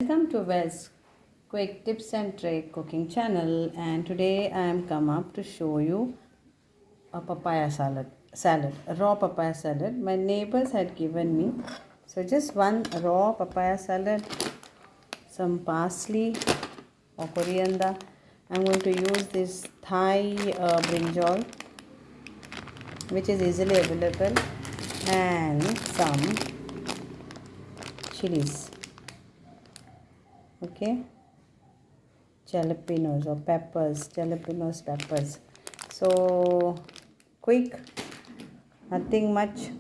Welcome to Well's Quick Tips and Trick Cooking channel, and today I am come up to show you a papaya salad, a raw papaya salad my neighbors had given me. So just one raw papaya salad, some parsley or coriander. I'm going to use this Thai brinjal, which is easily available, and some chilies. Okay, jalapenos or peppers. So quick, nothing much.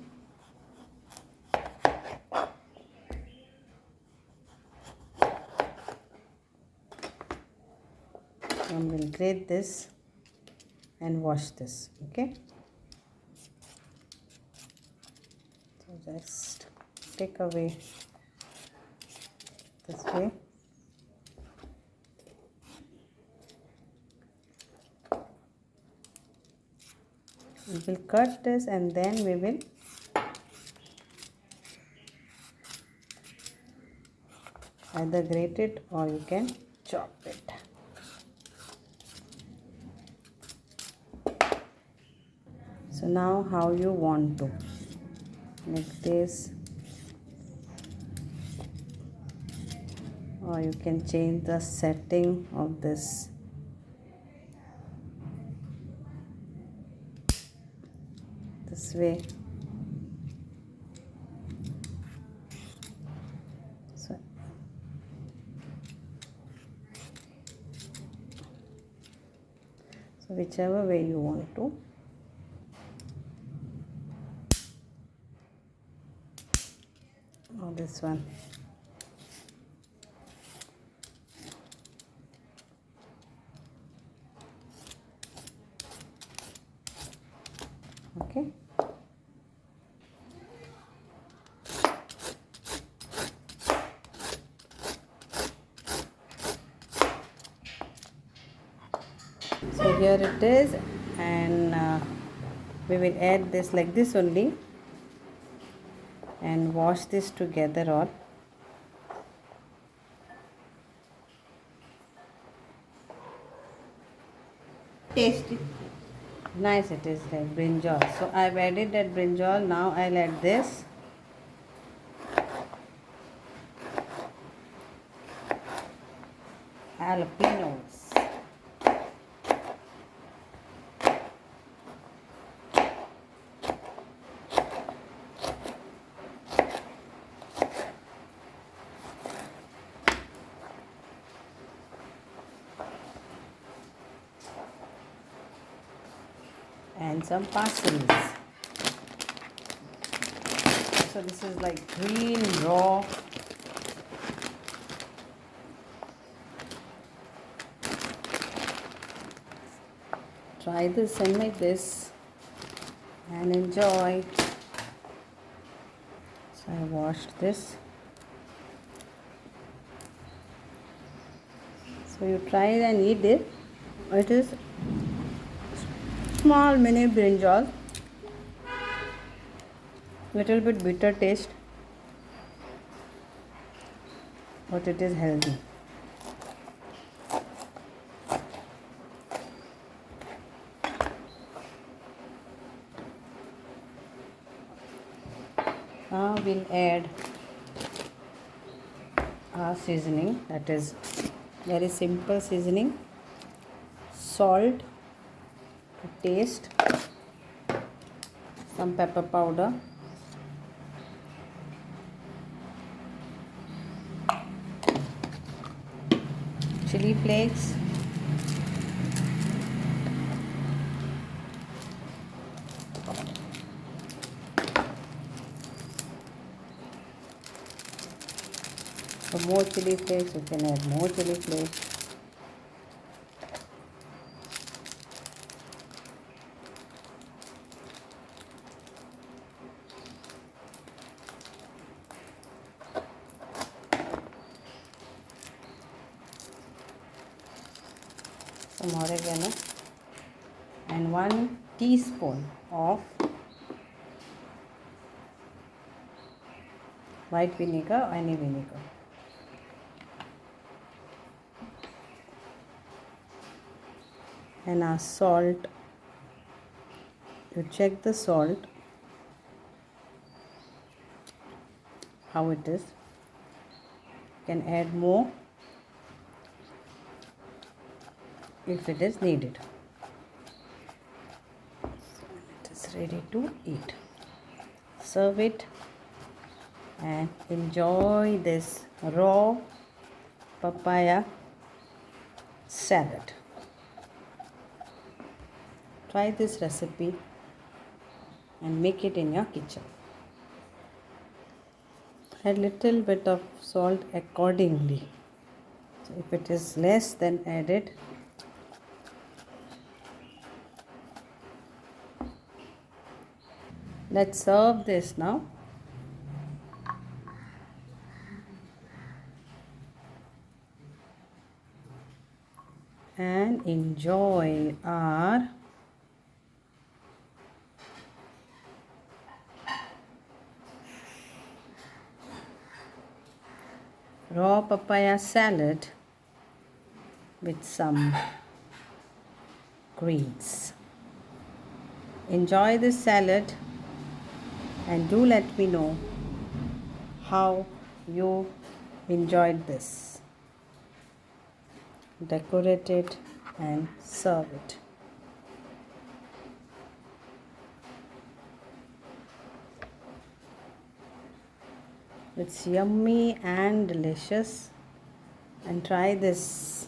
I'm going to grate this and wash this. Okay, so just take away this way. We will cut this and then we will either grate it or you can chop it. So now how you want to, like this, or you can change the setting of this. This way. So whichever way you want to. Or this one. Okay. So here it is, and we will add this like this only and wash this together all. Tasty. Nice it is, like brinjal. So I've added that brinjal. Now I'll add this. Jalapenos. And some parsley. So this is like green raw. Try this and make this and enjoy. So I washed this. So you try it and eat it. It is small mini brinjal, little bit bitter taste, but it is healthy. Now we'll add our seasoning, that is very simple seasoning. Salt to taste, some pepper powder, chili flakes, for more chili flakes you can add more chili flakes. Some oregano and 1 teaspoon of white vinegar or any vinegar. and our salt. You check the salt, how it is. You can add more if it is needed. So it is ready to eat. Serve it and enjoy this raw papaya salad. Try this recipe and make it in your kitchen. Add little bit of salt accordingly. So if it is less, then add it. Let's serve this now. And enjoy our raw papaya salad with some greens. Enjoy this salad and do let me know how you enjoyed this. Decorate it and serve it. It's yummy and delicious, and try this.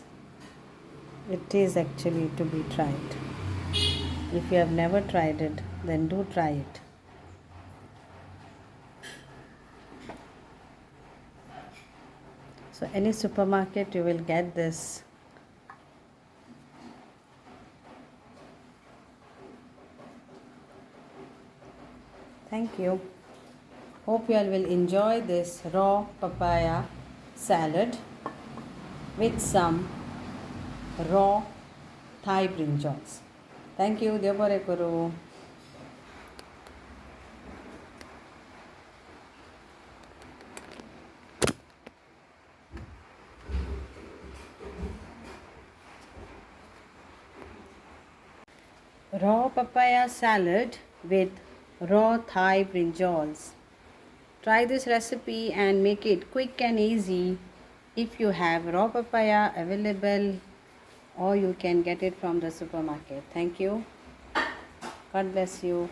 It is actually to be tried. If you have never tried it, then do try it. So any supermarket you will get this. Thank you. Hope you all will enjoy this raw papaya salad with some raw Thai brinjals. Thank you. Devare Kuru. Raw papaya salad with raw Thai brinjals. Try this recipe and make it quick and easy. If you have raw papaya available, or you can get it from the supermarket. Thank you. God bless you.